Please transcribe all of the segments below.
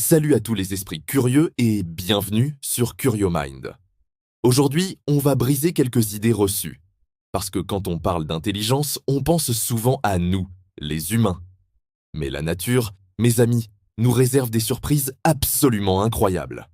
Salut à tous les esprits curieux et bienvenue sur Curio Mind. Aujourd'hui, on va briser quelques idées reçues. Parce que quand on parle d'intelligence, on pense souvent à nous, les humains. Mais la nature, mes amis, nous réserve des surprises absolument incroyables.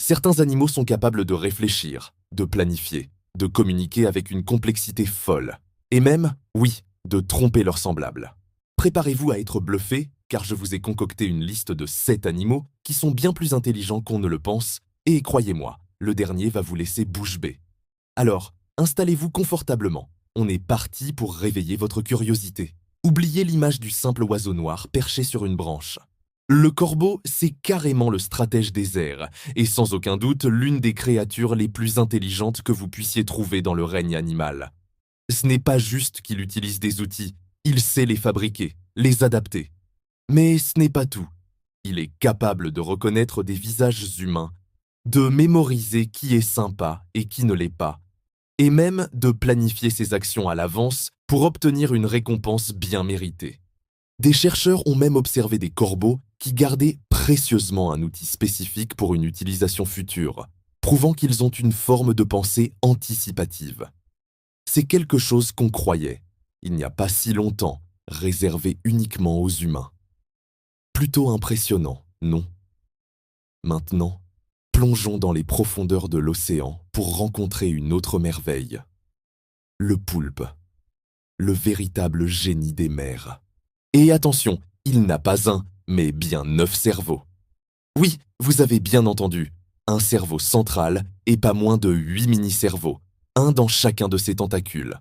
Certains animaux sont capables de réfléchir, de planifier, de communiquer avec une complexité folle. Et même, oui, de tromper leurs semblables. Préparez-vous à être bluffé, car je vous ai concocté une liste de 7 animaux qui sont bien plus intelligents qu'on ne le pense, et croyez-moi, le dernier va vous laisser bouche bée. Alors, installez-vous confortablement. On est parti pour réveiller votre curiosité. Oubliez l'image du simple oiseau noir perché sur une branche. Le corbeau, c'est carrément le stratège des airs, et sans aucun doute l'une des créatures les plus intelligentes que vous puissiez trouver dans le règne animal. Ce n'est pas juste qu'il utilise des outils, il sait les fabriquer, les adapter. Mais ce n'est pas tout. Il est capable de reconnaître des visages humains, de mémoriser qui est sympa et qui ne l'est pas, et même de planifier ses actions à l'avance pour obtenir une récompense bien méritée. Des chercheurs ont même observé des corbeaux qui gardaient précieusement un outil spécifique pour une utilisation future, prouvant qu'ils ont une forme de pensée anticipative. C'est quelque chose qu'on croyait, il n'y a pas si longtemps, réservé uniquement aux humains. Plutôt impressionnant, non? Maintenant, plongeons dans les profondeurs de l'océan pour rencontrer une autre merveille. Le poulpe, le véritable génie des mers. Et attention, il n'a pas un, mais bien 9 cerveaux. Oui, vous avez bien entendu, un cerveau central et pas moins de 8 mini-cerveaux, un dans chacun de ses tentacules.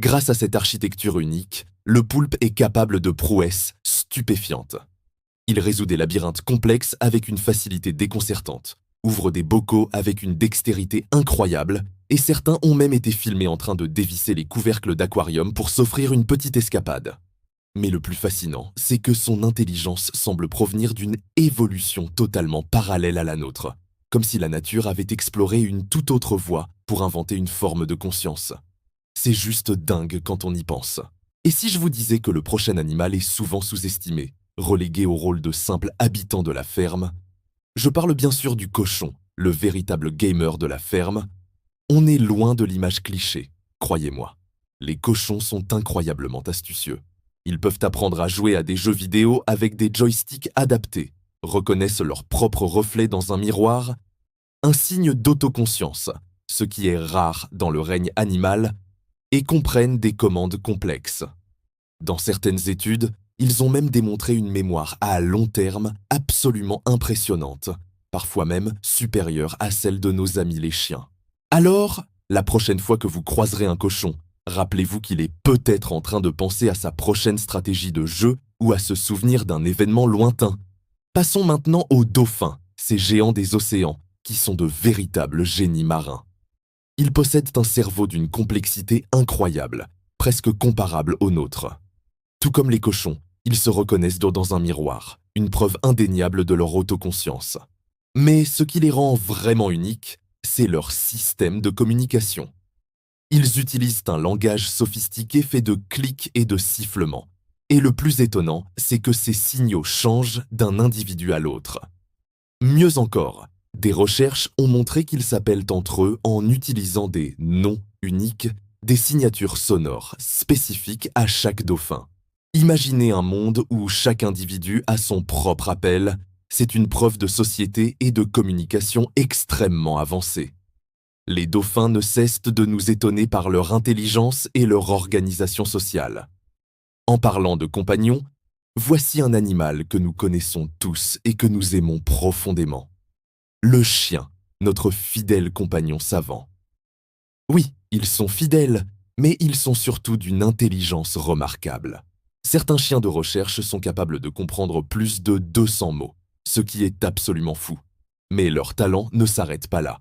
Grâce à cette architecture unique, le poulpe est capable de prouesses stupéfiantes. Il résout des labyrinthes complexes avec une facilité déconcertante, ouvre des bocaux avec une dextérité incroyable, et certains ont même été filmés en train de dévisser les couvercles d'aquarium pour s'offrir une petite escapade. Mais le plus fascinant, c'est que son intelligence semble provenir d'une évolution totalement parallèle à la nôtre, comme si la nature avait exploré une toute autre voie pour inventer une forme de conscience. C'est juste dingue quand on y pense. Et si je vous disais que le prochain animal est souvent sous-estimé, relégué au rôle de simple habitant de la ferme? Je parle bien sûr du cochon, le véritable gamer de la ferme. On est loin de l'image cliché, croyez-moi. Les cochons sont incroyablement astucieux. Ils peuvent apprendre à jouer à des jeux vidéo avec des joysticks adaptés, reconnaissent leur propre reflet dans un miroir, un signe d'autoconscience, ce qui est rare dans le règne animal, et comprennent des commandes complexes. Dans certaines études, ils ont même démontré une mémoire à long terme absolument impressionnante, parfois même supérieure à celle de nos amis les chiens. Alors, la prochaine fois que vous croiserez un cochon, rappelez-vous qu'il est peut-être en train de penser à sa prochaine stratégie de jeu ou à se souvenir d'un événement lointain. Passons maintenant aux dauphins, ces géants des océans, qui sont de véritables génies marins. Ils possèdent un cerveau d'une complexité incroyable, presque comparable au nôtre. Tout comme les cochons, ils se reconnaissent dans un miroir, une preuve indéniable de leur autoconscience. Mais ce qui les rend vraiment uniques, c'est leur système de communication. Ils utilisent un langage sophistiqué fait de clics et de sifflements. Et le plus étonnant, c'est que ces signaux changent d'un individu à l'autre. Mieux encore, des recherches ont montré qu'ils s'appellent entre eux en utilisant des noms uniques, des signatures sonores spécifiques à chaque dauphin. Imaginez un monde où chaque individu a son propre appel, c'est une preuve de société et de communication extrêmement avancée. Les dauphins ne cessent de nous étonner par leur intelligence et leur organisation sociale. En parlant de compagnons, voici un animal que nous connaissons tous et que nous aimons profondément. Le chien, notre fidèle compagnon savant. Oui, ils sont fidèles, mais ils sont surtout d'une intelligence remarquable. Certains chiens de recherche sont capables de comprendre plus de 200 mots, ce qui est absolument fou. Mais leur talent ne s'arrête pas là.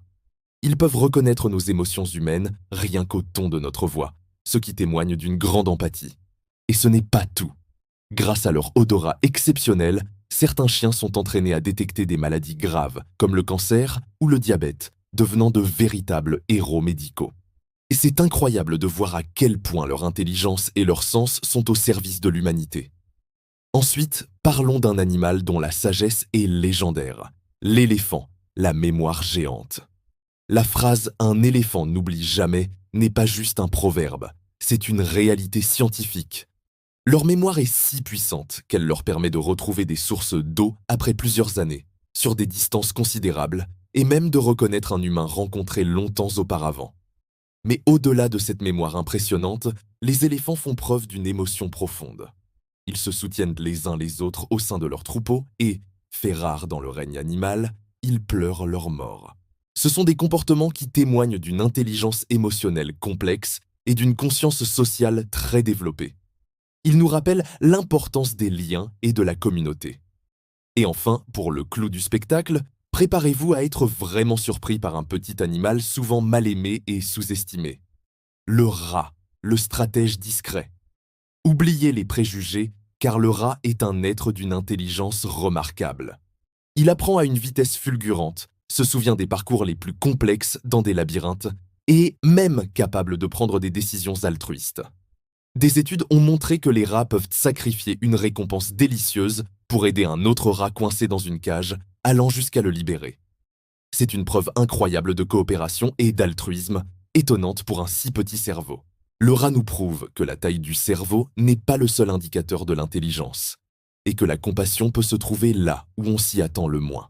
Ils peuvent reconnaître nos émotions humaines rien qu'au ton de notre voix, ce qui témoigne d'une grande empathie. Et ce n'est pas tout. Grâce à leur odorat exceptionnel, certains chiens sont entraînés à détecter des maladies graves, comme le cancer ou le diabète, devenant de véritables héros médicaux. Et c'est incroyable de voir à quel point leur intelligence et leur sens sont au service de l'humanité. Ensuite, parlons d'un animal dont la sagesse est légendaire, l'éléphant, la mémoire géante. La phrase « un éléphant n'oublie jamais » n'est pas juste un proverbe, c'est une réalité scientifique. Leur mémoire est si puissante qu'elle leur permet de retrouver des sources d'eau après plusieurs années, sur des distances considérables, et même de reconnaître un humain rencontré longtemps auparavant. Mais au-delà de cette mémoire impressionnante, les éléphants font preuve d'une émotion profonde. Ils se soutiennent les uns les autres au sein de leur troupeau et, fait rare dans le règne animal, ils pleurent leur mort. Ce sont des comportements qui témoignent d'une intelligence émotionnelle complexe et d'une conscience sociale très développée. Ils nous rappellent l'importance des liens et de la communauté. Et enfin, pour le clou du spectacle, préparez-vous à être vraiment surpris par un petit animal souvent mal aimé et sous-estimé. Le rat, le stratège discret. Oubliez les préjugés, car le rat est un être d'une intelligence remarquable. Il apprend à une vitesse fulgurante, se souvient des parcours les plus complexes dans des labyrinthes, et même capable de prendre des décisions altruistes. Des études ont montré que les rats peuvent sacrifier une récompense délicieuse pour aider un autre rat coincé dans une cage, allant jusqu'à le libérer. C'est une preuve incroyable de coopération et d'altruisme, étonnante pour un si petit cerveau. Le rat nous prouve que la taille du cerveau n'est pas le seul indicateur de l'intelligence, et que la compassion peut se trouver là où on s'y attend le moins.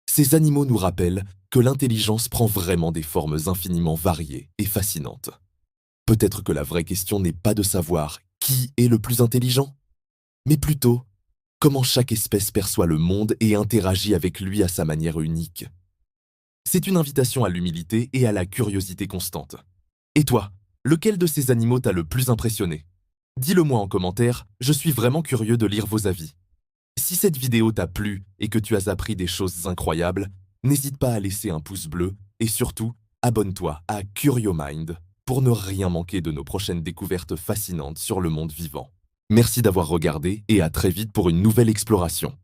Ces animaux nous rappellent que l'intelligence prend vraiment des formes infiniment variées et fascinantes. Peut-être que la vraie question n'est pas de savoir qui est le plus intelligent, mais plutôt comment chaque espèce perçoit le monde et interagit avec lui à sa manière unique. C'est une invitation à l'humilité et à la curiosité constante. Et toi, lequel de ces animaux t'a le plus impressionné? Dis-le-moi en commentaire, je suis vraiment curieux de lire vos avis. Si cette vidéo t'a plu et que tu as appris des choses incroyables, n'hésite pas à laisser un pouce bleu et surtout, abonne-toi à CurioMind pour ne rien manquer de nos prochaines découvertes fascinantes sur le monde vivant. Merci d'avoir regardé et à très vite pour une nouvelle exploration.